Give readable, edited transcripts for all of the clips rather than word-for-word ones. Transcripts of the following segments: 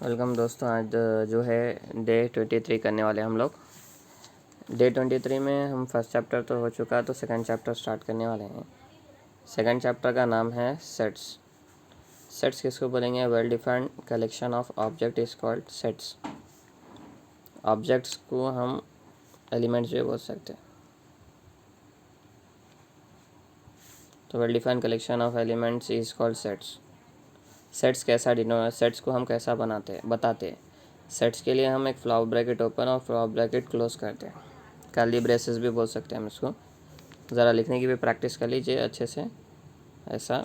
Welcome दोस्तों। आज जो है डे 23 करने वाले हम लोग। डे 23 में हम फर्स्ट चैप्टर तो हो चुका है, तो सेकंड चैप्टर स्टार्ट करने वाले हैं। सेकंड चैप्टर का नाम है सेट्स। सेट्स किसको बोलेंगे? Well defined collection of object is called sets. Objects को हम एलिमेंट्स भी बोल सकते हैं। तो well defined collection of elements is called sets. Sets को हम कैसा बताते हैं। सेट्स के लिए हम एक फ्लावर ब्रैकेट ओपन और फ्लावर ब्रैकेट क्लोज करते हैं। कर्ली ब्रेसेस भी बोल सकते हैं हम इसको। ज़रा लिखने की भी प्रैक्टिस कर लीजिए अच्छे से। ऐसा,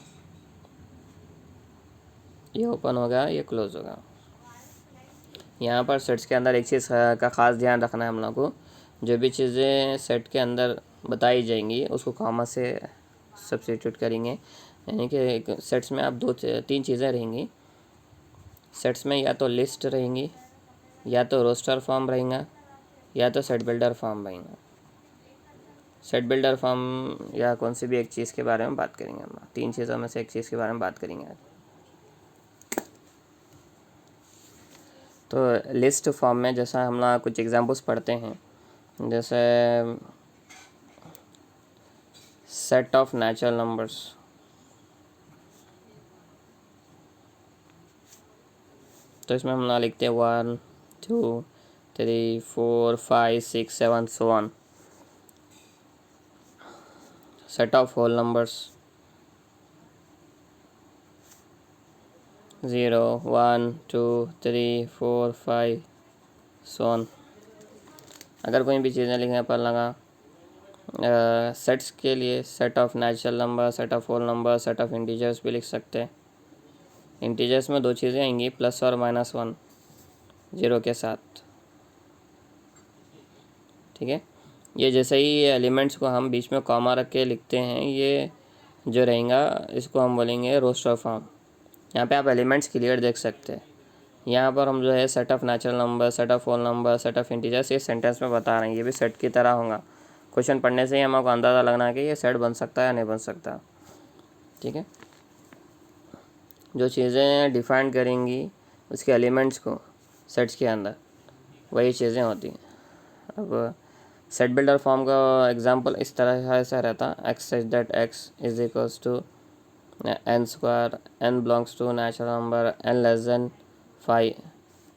ये ओपन होगा, ये क्लोज होगा। यहाँ पर सेट्स के अंदर एक चीज़ का ख़ास ध्यान रखना है हम लोग को। जो भी चीज़ें सेट के अंदर बताई जाएंगी उसको कॉमा से सब्स्टिट्यूट करेंगे। यानी कि सेट्स में आप तीन चीज़ें रहेंगी। सेट्स में या तो लिस्ट रहेंगी, या तो रोस्टर फॉर्म रहेगा, या तो सेट बिल्डर फॉर्म रहेगा। सेट बिल्डर फॉर्म या कौन सी भी एक चीज़ के बारे में बात करेंगे हम। तीन चीज़ों में से एक चीज़ के बारे में बात करेंगे आज। तो लिस्ट फॉर्म में जैसा हम लोग कुछ एग्जांपल्स पढ़ते हैं, जैसे सेट ऑफ नेचुरल नंबर्स। तो इसमें हम लोग लिखते हैं 1 2 3 4 5 6 7 so on। Set of whole numbers 0 1 2 3 4 5 so on। अगर कोई भी चीज़ें लिखने पर लगा सेट्स के लिए set of natural number, set of whole number, set of integers भी लिख सकते हैं। इंटीजर्स में दो चीज़ें आएंगी, प्लस और -1 ज़ीरो के साथ। ठीक है, ये जैसे ही एलिमेंट्स को हम बीच में कॉमा रख के लिखते हैं, ये जो रहेगा इसको हम बोलेंगे रोस्टर फॉर्म। यहाँ पे आप एलिमेंट्स क्लियर देख सकते हैं। यहाँ पर हम जो है set of natural number, set of whole number, set of integers ये सेंटेंस में बता रहे हैं। ये भी सेट की तरह होगा। क्वेश्चन पढ़ने से ही हमको अंदाज़ा लगना है कि ये सेट बन सकता है या नहीं बन सकता। ठीक है, जो चीज़ें डिफाइन करेंगी उसके एलिमेंट्स को सेट्स के अंदर, वही चीज़ें होती हैं। अब सेट बिल्डर फॉर्म का एग्जांपल इस तरह ऐसा रहता, x such that x is equals to n square, n belongs to natural number, n less than 5।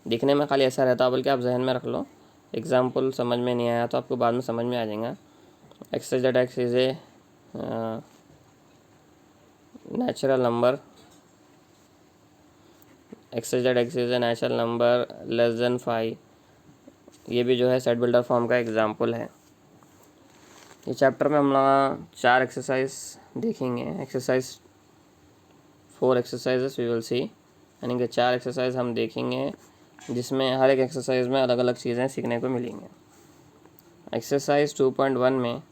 दिखने में खाली ऐसा रहता, बल्कि आप जहन में रख लो। एग्जांपल समझ में नहीं आया तो आपको बाद में समझ में आ जाएगा। X such that x is a natural number, x such that x is a natural number less than 5। ये भी जो है सेट बिल्डर फॉर्म का एग्जांपल है। ये चैप्टर में हम लोग 4 एक्सरसाइज देखेंगे। Exercise 4 exercises we will see, यानी कि 4 एक्सरसाइज हम देखेंगे, जिसमें हर एक एक्सरसाइज में अलग अलग चीज़ें सीखने को मिलेंगी। एक्सरसाइज 2.1 में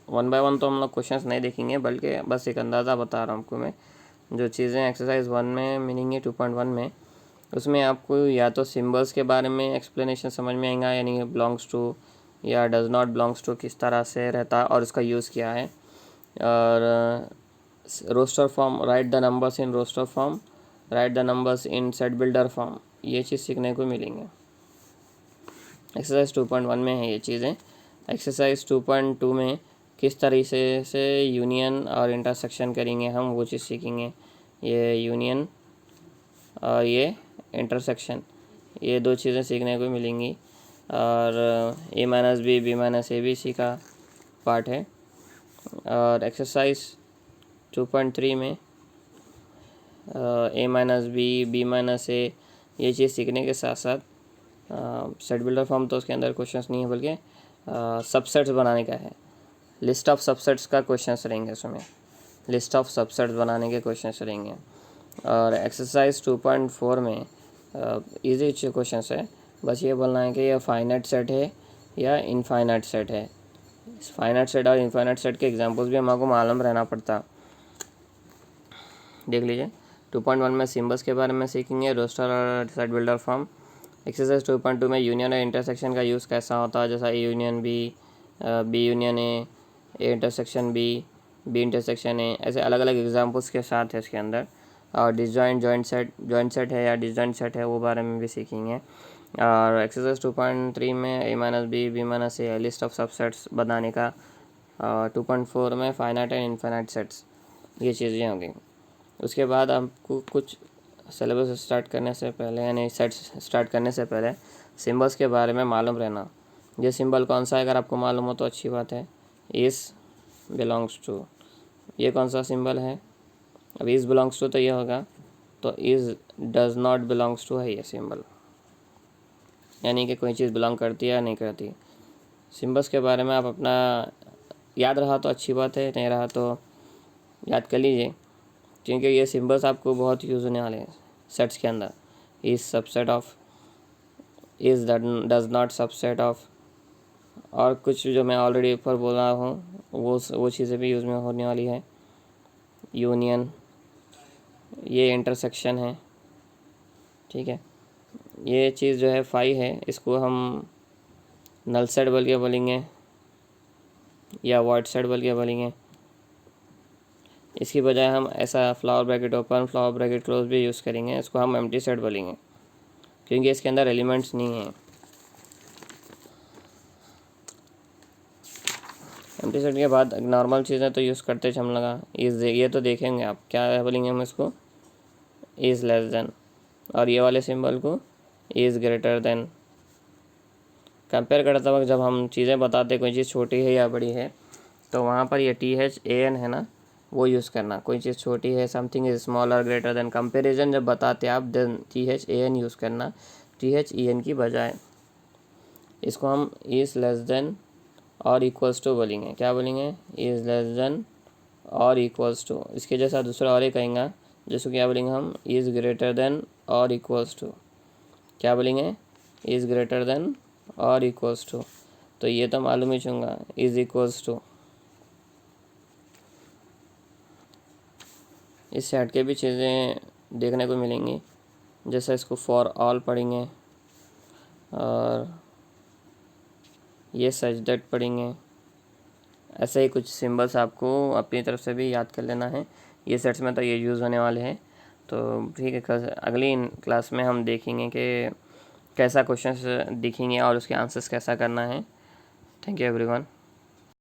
1 बाय 1 तो हम लोग क्वेश्चंस नहीं देखेंगे, बल्कि बस एक अंदाज़ा बता रहा हूँ आपको मैं। जो चीज़ें एक्सरसाइज 1 में मिलेंगी 2.1 में, उसमें आपको या तो सिम्बल्स के बारे में एक्सप्लेनेशन समझ में आएगा, यानी बिलोंग्स टू या डज नॉट बिलोंग्स टू किस तरह से रहता है और उसका यूज़ क्या है। और roster form, write the numbers in roster form, write the numbers in set builder form, ये चीज़ सीखने को मिलेंगे। एक्सरसाइज 2.1 में है ये चीज़ें। एक्सरसाइज 2.2 में किस तरीके से यूनियन और इंटरसेक्शन करेंगे हम, वो चीज़ सीखेंगे। ये यूनियन और ये इंटरसेक्शन, ये दो चीज़ें सीखने को मिलेंगी। और a minus B, B minus A भी इसी का पार्ट है। और एक्सरसाइज 2.3 में a minus B, B minus A, ये चीज़ सीखने के साथ साथ सेट बिल्डर फॉर्म तो उसके अंदर क्वेश्चंस नहीं है, बल्कि सबसेट्स बनाने का है। लिस्ट ऑफ सबसेट्स का क्वेश्चंस रहेंगे उसमें, लिस्ट ऑफ सबसेट्स बनाने के क्वेश्चंस रहेंगे। और एक्सरसाइज 2.4 में इजी क्वेश्चंस है, बस ये बोलना है कि यह फाइनाइट सेट है या इनफाइनाइट सेट है। फाइनाइट सेट और इनफाइनाइट सेट के एग्जांपल्स भी हमको मालूम रहना पड़ता। देख लीजिए, 2.1 में सिम्बल्स के बारे में सीखेंगे, रोस्टर और सेट बिल्डर फॉर्म। एक्सरसाइज 2.2 में यूनियन और इंटरसेक्शन का यूज़ कैसा होता है, जैसा A union B, B union A intersection B, B intersection A, ऐसे अलग अलग एग्जांपल्स के साथ है इसके अंदर। और डिसजॉइंट जॉइंट सेट है या डिसजॉइंट सेट है वो बारे में भी सीखेंगे। और एक्सरसाइज 2.3 में a minus B B minus A list of subsets बनाने का। 2.4 में फाइनाइट एंड इनफाइनाइट सेट्स, ये चीज़ें होंगी। उसके बाद आपको कुछ सिलेबस स्टार्ट करने से पहले यानी सेट्स स्टार्ट करने से पहले सिंबल्स के बारे में मालूम रहना। ये सिंबल कौन सा है अगर आपको मालूम हो तो अच्छी बात है। इस बिलोंग्स टू, ये कौन सा सिंबल है? अब इस बिलोंग्स टू तो ये होगा, तो इस डज नॉट बिलोंग्स टू है ये सिंबल, यानी कि कोई चीज़ बिलोंग करती है या नहीं करती। सिंबल्स के बारे में आप अपना याद रहा तो अच्छी बात है, नहीं रहा तो याद कर लीजिए, क्योंकि ये सिंबल्स आपको बहुत यूज़ होने वाले हैं सेट्स के अंदर। Is subset of, is does not subset of, और कुछ जो मैं ऑलरेडी ऊपर बोला हूँ वो चीज़ें भी यूज़ में होने वाली है। यूनियन, ये इंटरसेक्शन है, ठीक है। ये चीज़ जो है फाई है, इसको हम नल सेट बोल के बोलेंगे या वॉइड सेट बोल के बोलेंगे। इसकी बजाय हम ऐसा flower bracket open flower bracket close भी यूज़ करेंगे, इसको हम एम्प्टी सेट बोलेंगे क्योंकि इसके अंदर एलिमेंट्स नहीं हैं। एम्प्टी सेट के बाद नॉर्मल चीज़ें तो यूज़ करते हम लगा इज़, ये तो देखेंगे आप क्या बोलेंगे हम इसको, इज़ लेस देन, और ये वाले सिंबल को इज़ ग्रेटर देन। कंपेयर करते वक्त जब हम चीज़ें बताते कोई चीज़ छोटी है या बड़ी है तो वहाँ पर ये THAN है ना, वो यूज़ करना। कोई चीज़ छोटी है, something is smaller greater than, comparison जब बताते आप देन THAN यूज़ करना THEN की बजाय। इसको हम इज़ लेस देन और इक्वल्स टू बोलेंगे। क्या बोलेंगे? इज़ लेस देन और इक्वल्स टू। इसके जैसा दूसरा और ही कहेंगे, जैसे क्या बोलेंगे हम, इज़ ग्रेटर देन और इक्वल्स टू। क्या बोलेंगे? इज़ ग्रेटर देन और इक्वल्स टू। तो ये तो मालूम ही चूँगा, इज़ इक्वल्स टू। इससे हट के भी चीज़ें देखने को मिलेंगी, जैसे इसको फॉर ऑल पढ़ेंगे और ये सच दैट पढ़ेंगे। ऐसे ही कुछ सिंबल्स आपको अपनी तरफ से भी याद कर लेना है। ये सेट्स में तो ये यूज़ होने वाले हैं। तो ठीक है, अगली क्लास में हम देखेंगे कि कैसा क्वेश्चंस दिखेंगे और उसके आंसर्स कैसा करना है। Thank you everyone.